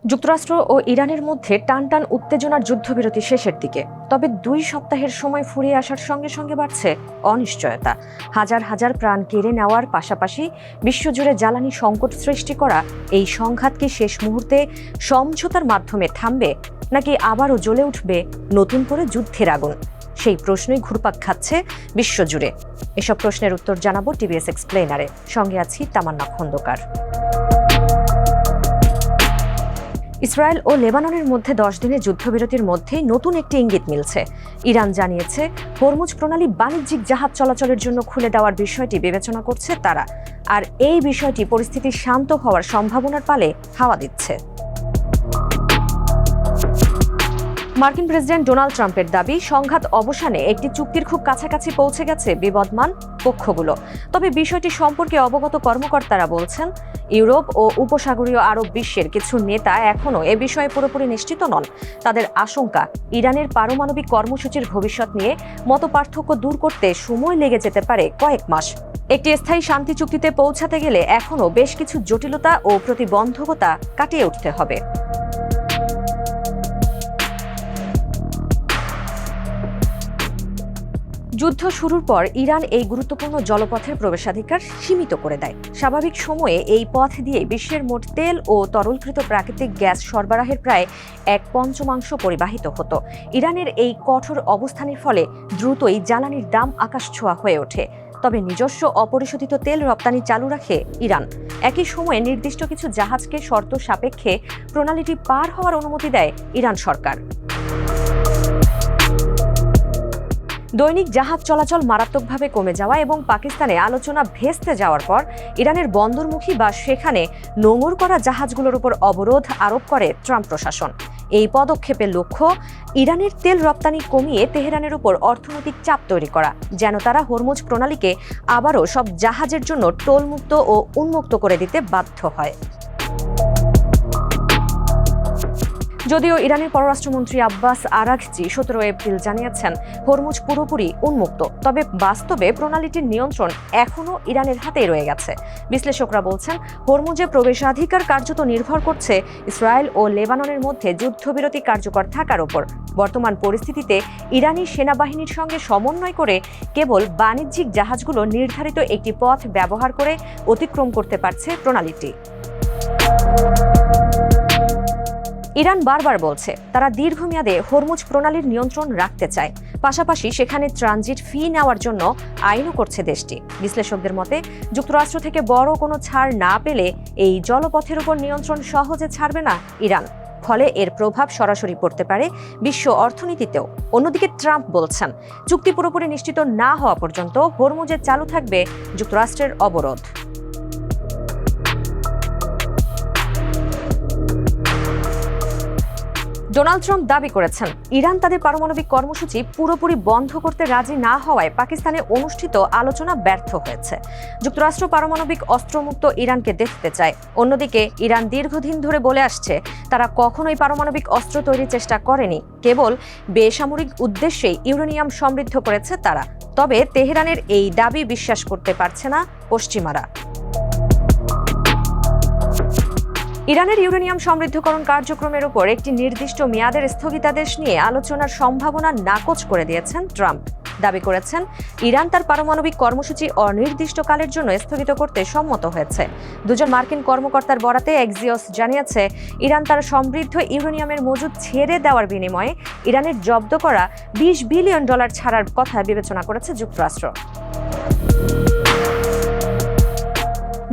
যুক্তরাষ্ট্র ও ইরানের মধ্যে টানটান উত্তেজনার যুদ্ধবিরতি শেষের দিকে। তবে 2 সপ্তাহের সময় ফুরিয়ে আসার সঙ্গে সঙ্গে বাড়ছে অনিশ্চয়তা। হাজার হাজার প্রাণ কেড়ে নেওয়ার পাশাপাশি বিশ্বজুড়ে জ্বালানি সংকট সৃষ্টি করা এই সংঘাত কি শেষ মুহূর্তে সমঝোতার মাধ্যমে থামবে, নাকি আবারও জ্বলে উঠবে নতুন করে যুদ্ধের আগুন? সেই প্রশ্নই ঘুরপাক খাচ্ছে বিশ্বজুড়ে। এসব প্রশ্নের উত্তর জানাবো টিভিএস এক্সপ্লেনারে। সঙ্গে আছি তামান্না খন্দকার। ইসরায়েল ও লেবাননের মধ্যে 10 দিনের যুদ্ধবিরতির মধ্যে নতুন একটি ইঙ্গিত মিলছে। ইরান জানিয়েছে হরমুজ প্রণালী বাণিজ্যিক জাহাজ চলাচলের জন্য খুলে দেওয়ার বিষয়টি বিবেচনা করছে তারা, আর এই বিষয়টি পরিস্থিতি শান্ত হওয়ার সম্ভাবনার পালে হাওয়া দিচ্ছে। মার্কিন প্রেসিডেন্ট ডোনাল্ড ট্রাম্পের দাবি, সংঘাত অবসানে একটি চুক্তির খুব কাছাকাছি পৌঁছে গেছে বিবদমান পক্ষগুলো। তবে বিষয়টি সম্পর্কে অবগত কর্মকর্তারা বলছেন, ইউরোপ ও উপসাগরীয় আরব বিশ্বের কিছু নেতা এখনও এ বিষয়ে পুরোপুরি নিশ্চিত নন। তাদের আশঙ্কা, ইরানের পারমাণবিক কর্মসূচির ভবিষ্যৎ নিয়ে মতপার্থক্য দূর করতে সময় লেগে যেতে পারে কয়েক মাস। একটি স্থায়ী শান্তি চুক্তিতে পৌঁছাতে গেলে এখনও বেশ কিছু জটিলতা ও প্রতিবন্ধকতা কাটিয়ে উঠতে হবে। যুদ্ধ শুরুর পর ইরান এই গুরুত্বপূর্ণ জলপথের প্রবেশাধিকার সীমিত করে দেয়। স্বাভাবিক সময়ে এই পথ দিয়ে বিশ্বের মোট তেল ও তরলকৃত প্রাকৃতিক গ্যাস সরবরাহের প্রায় 1/5 পরিবাহিত হতো। ইরানের এই কঠোর অবস্থানের ফলে দ্রুতই জ্বালানির দাম আকাশছোঁয়া হয়ে ওঠে। তবে নিজস্ব অপরিশোধিত তেল রপ্তানি চালু রাখে ইরান। একই সময়ে নির্দিষ্ট কিছু জাহাজকে শর্ত সাপেক্ষে প্রণালীটি পার হওয়ার অনুমতি দেয় ইরান সরকার। দৈনিক জাহাজ চলাচল মারাত্মকভাবে কমে যাওয়া এবং পাকিস্তানে আলোচনা ভেস্তে যাওয়ার পর ইরানের বন্দরমুখী বা সেখানে নোঙর করা জাহাজগুলোর উপর অবরোধ আরোপ করে ট্রাম্প প্রশাসন। এই পদক্ষেপের লক্ষ্য ইরানের তেল রপ্তানি কমিয়ে তেহরানের উপর অর্থনৈতিক চাপ তৈরি করা, যেন তারা হরমুজ প্রণালীকে আবারও সব জাহাজের জন্য টোলমুক্ত ও উন্মুক্ত করে দিতে বাধ্য হয়। যদিও ইরানের পররাষ্ট্রমন্ত্রী আব্বাস আরাঘচি 17 এপ্রিল জানিয়েছেন হরমুজ পুরোপুরি উন্মুক্ত, তবে বাস্তবে প্রণালীটির নিয়ন্ত্রণ এখনও ইরানের হাতেই রয়ে গেছে। বিশ্লেষকরা বলছেন, হরমুজে প্রবেশাধিকার কার্যত নির্ভর করছে ইসরায়েল ও লেবাননের মধ্যে যুদ্ধবিরতি কার্যকর থাকার উপর। বর্তমান পরিস্থিতিতে ইরানি সেনাবাহিনীর সঙ্গে সমন্বয় করে কেবল বাণিজ্যিক জাহাজগুলো নির্ধারিত একটি পথ ব্যবহার করে অতিক্রম করতে পারছে প্রণালীটি। ইরান বারবার বলছে তারা দীর্ঘমেয়াদে হরমুজ প্রণালীর নিয়ন্ত্রণ রাখতে চায়, পাশাপাশি সেখানে ট্রানজিট ফি নেওয়ার জন্য আইনও করছে দেশটি। বিশ্লেষকদের মতে, যুক্তরাষ্ট্র থেকে বড় কোনো ছাড় না পেলে এই জলপথের উপর নিয়ন্ত্রণ সহজে ছাড়বে না ইরান। ফলে এর প্রভাব সরাসরি পড়তে পারে বিশ্ব অর্থনীতিতেও। অন্যদিকে ট্রাম্প বলছেন, চুক্তি পুরোপুরি নিশ্চিত না হওয়া পর্যন্ত হরমুজে চালু থাকবে যুক্তরাষ্ট্রের অবরোধ। ডোনাল্ড ট্রাম্প দাবি করেছেন, ইরান তাদের পারমাণবিক কর্মসূচি পুরোপুরি বন্ধ করতে রাজি না হওয়ায় পাকিস্তানে অনুষ্ঠিত আলোচনা ব্যর্থ হয়েছে। যুক্তরাষ্ট্র পারমাণবিক অস্ত্রমুক্ত ইরানকে দেখতে চায়। অন্যদিকে ইরান দীর্ঘদিন ধরে বলে আসছে তারা কখনোই পারমাণবিক অস্ত্র তৈরির চেষ্টা করেনি, কেবল বেসামরিক উদ্দেশ্যেই ইউরেনিয়াম সমৃদ্ধ করেছে তারা। তবে তেহরানের এই দাবি বিশ্বাস করতে পারছে না পশ্চিমারা। ইরানের ইউরেনিয়াম সমৃদ্ধকরণ কার্যক্রমের উপর একটি নির্দিষ্ট মেয়াদের স্থগিতাদেশ নিয়ে আলোচনার সম্ভাবনা নাকচ করে দিয়েছেন ট্রাম্প। দাবি করেছেন, ইরান তার পারমাণবিক কর্মসূচি অনির্দিষ্টকালের জন্য স্থগিত করতে সম্মত হয়েছে। দুজন মার্কিন কর্মকর্তার বরাতে এক্সিওস জানিয়েছে, ইরান তার সমৃদ্ধ ইউরেনিয়ামের মজুদ ছেড়ে দেওয়ার বিনিময়ে ইরানের জব্দ করা $20 বিলিয়ন ছাড়ার কথা বিবেচনা করেছে যুক্তরাষ্ট্র।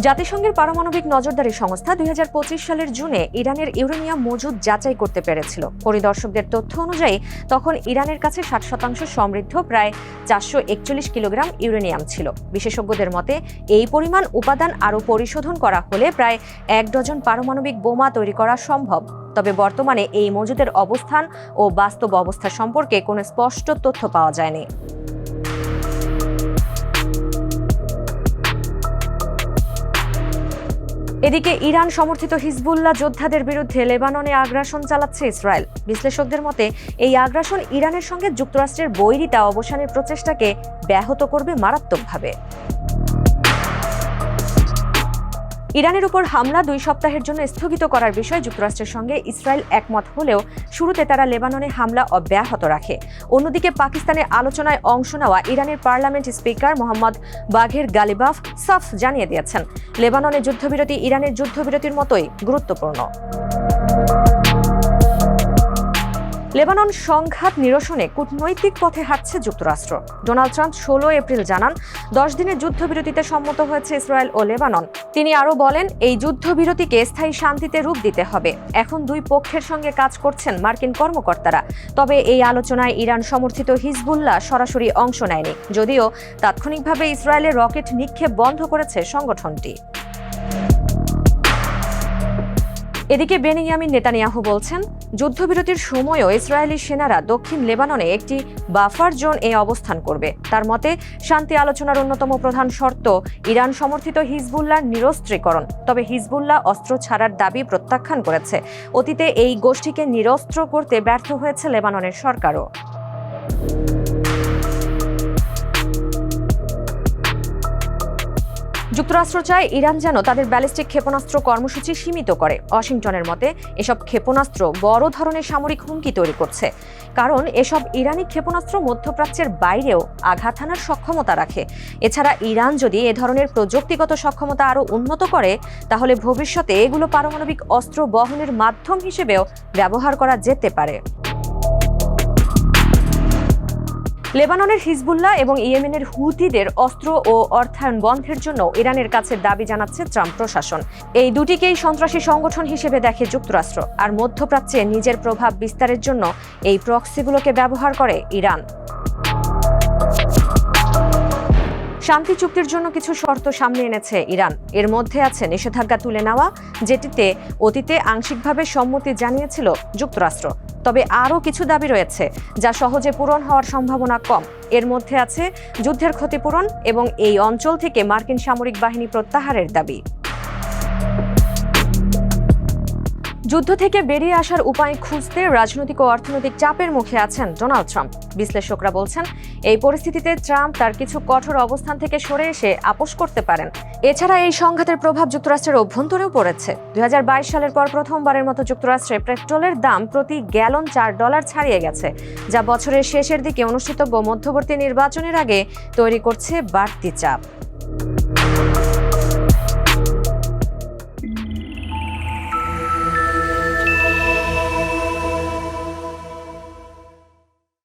জাতিসংঘের পারমাণবিক নজরদারি সংস্থা 2025 সালের জুনে ইরানের ইউরেনিয়াম মজুদ যাচাই করতে পেরেছিল। পরিদর্শকদের তথ্য অনুযায়ী তখন ইরানের কাছে 60% সমৃদ্ধ প্রায় 441 কিলোগ্রাম ইউরেনিয়াম ছিল। বিশেষজ্ঞদের মতে, এই পরিমাণ উপাদান আরও পরিশোধন করা হলে প্রায় 1 ডজন পারমাণবিক বোমা তৈরি করা সম্ভব। তবে বর্তমানে এই মজুদের অবস্থান ও বাস্তব অবস্থা সম্পর্কে কোনো স্পষ্ট তথ্য পাওয়া যায়নি। এদিকে ইরান সমর্থিত হিজবুল্লাহ যোদ্ধাদের বিরুদ্ধে লেবাননে আগ্রাসন চালাচ্ছে ইসরায়েল। বিশ্লেষকদের মতে, এই আগ্রাসন ইরানের সঙ্গে যুক্তরাষ্ট্রের বৈরিতা অবসানের প্রচেষ্টাকে ব্যাহত করবে মারাত্মকভাবে। ইরানের উপর হামলা 2 সপ্তাহের জন্য স্থগিত করার বিষয়ে যুক্তরাষ্ট্রের সঙ্গে ইসরায়েল একমত হলেও শুরুতে তারা লেবাননে হামলা অব্যাহত রাখে। অন্যদিকে পাকিস্তানে আলোচনায় অংশ নেওয়া ইরানের পার্লামেন্ট স্পিকার মোহাম্মদ বাঘের গালিবাফ সাফ জানিয়ে দিয়েছেন, লেবাননে যুদ্ধবিরতি ইরানের যুদ্ধবিরতির মতোই গুরুত্বপূর্ণ। লেবানন সংঘাত নিরসনে কূটনৈতিক পথে হাঁটছে যুক্তরাষ্ট্র। ডোনাল্ড ট্রাম্প 16 এপ্রিল জানান 10 দিনের যুদ্ধবিরতিতে সম্মত হয়েছে ইসরায়েল ও লেবানন। তিনি আরও বলেন, এই যুদ্ধবিরতিকে স্থায়ী শান্তিতে রূপ দিতে হবে। এখন 2 পক্ষের সঙ্গে কাজ করছেন মার্কিন কর্মকর্তারা। তবে এই আলোচনায় ইরান সমর্থিত হিজবুল্লাহ সরাসরি অংশ নেয়নি, যদিও তাৎক্ষণিকভাবে ইসরায়েলের রকেট নিক্ষেপ বন্ধ করেছে সংগঠনটি। এদিকে বেনিয়ামিন নেতানিয়াহু বলছেন, যুদ্ধবিরতির সময়ও ইসরায়েলি সেনারা দক্ষিণ লেবাননে একটি বাফার জোন-এ অবস্থান করবে। তার মতে, শান্তি আলোচনার অন্যতম প্রধান শর্ত ইরান সমর্থিত হিজবুল্লাহর নিরস্ত্রীকরণ। তবে হিজবুল্লাহ অস্ত্র ছাড়ার দাবি প্রত্যাখ্যান করেছে। অতীতে এই গোষ্ঠীকে নিরস্ত্র করতে ব্যর্থ হয়েছে লেবাননের সরকারও। যুক্তরাষ্ট্র চায় ইরান যেন তাদের ব্যালিস্টিক ক্ষেপণাস্ত্র কর্মসূচি সীমিত করে। ওয়াশিংটনের মতে, এসব ক্ষেপণাস্ত্র বড় ধরনের সামরিক হুমকি তৈরি করছে, কারণ এসব ইরানি ক্ষেপণাস্ত্র মধ্যপ্রাচ্যের বাইরেও আঘাত হানার সক্ষমতা রাখে। এছাড়া ইরান যদি এ ধরনের প্রযুক্তিগত সক্ষমতা আরও উন্নত করে, তাহলে ভবিষ্যতে এগুলো পারমাণবিক অস্ত্র বহনের মাধ্যম হিসেবেও ব্যবহার করা যেতে পারে। লেবাননের হিজবুল্লাহ এবং ইয়েমেনের হুতিদের অস্ত্র ও অর্থায়ন বন্ধের জন্য ইরানের কাছে দাবি জানাচ্ছে ট্রাম্প প্রশাসন। এই দুটিকেই সন্ত্রাসী সংগঠন হিসেবে দেখে যুক্তরাষ্ট্র, আর মধ্যপ্রাচ্যে নিজের প্রভাব বিস্তারের জন্য এই প্রক্সিগুলোকে ব্যবহার করে ইরান। শান্তি চুক্তির জন্য কিছু শর্ত সামনে এনেছে ইরান। এর মধ্যে আছে নিষেধাজ্ঞা তুলে নেওয়া, যেটিতে অতীতে আংশিকভাবে সম্মতি জানিয়েছিল যুক্তরাষ্ট্র। তবে আরও কিছু দাবি রয়েছে যা সহজে পূরণ হওয়ার সম্ভাবনা কম। এর মধ্যে আছে যুদ্ধের ক্ষতিপূরণ এবং এই অঞ্চল থেকে মার্কিন সামরিক বাহিনী প্রত্যাহারের দাবি। যুদ্ধ থেকে বেরিয়ে আসার উপায় খুঁজতে রাজনৈতিক ও অর্থনৈতিক চাপের মুখে আছেন ডোনাল্ড ট্রাম্প। বিশ্লেষকরা বলছেন, এই পরিস্থিতিতে ট্রাম্প তার কিছু কঠোর অবস্থান থেকে সরে এসে আপোস করতে পারেন। এছাড়া এই সংঘাতের প্রভাব যুক্তরাষ্ট্রের অভ্যন্তরেও পড়েছে। 2022 সালের পর প্রথমবারের মতো যুক্তরাষ্ট্রে পেট্রোলের দাম প্রতি গ্যালন $4 ছাড়িয়ে গেছে, যা বছরের শেষের দিকে অনুষ্ঠিতব্য মধ্যবর্তী নির্বাচনের আগে তৈরি করছে বাড়তি চাপ।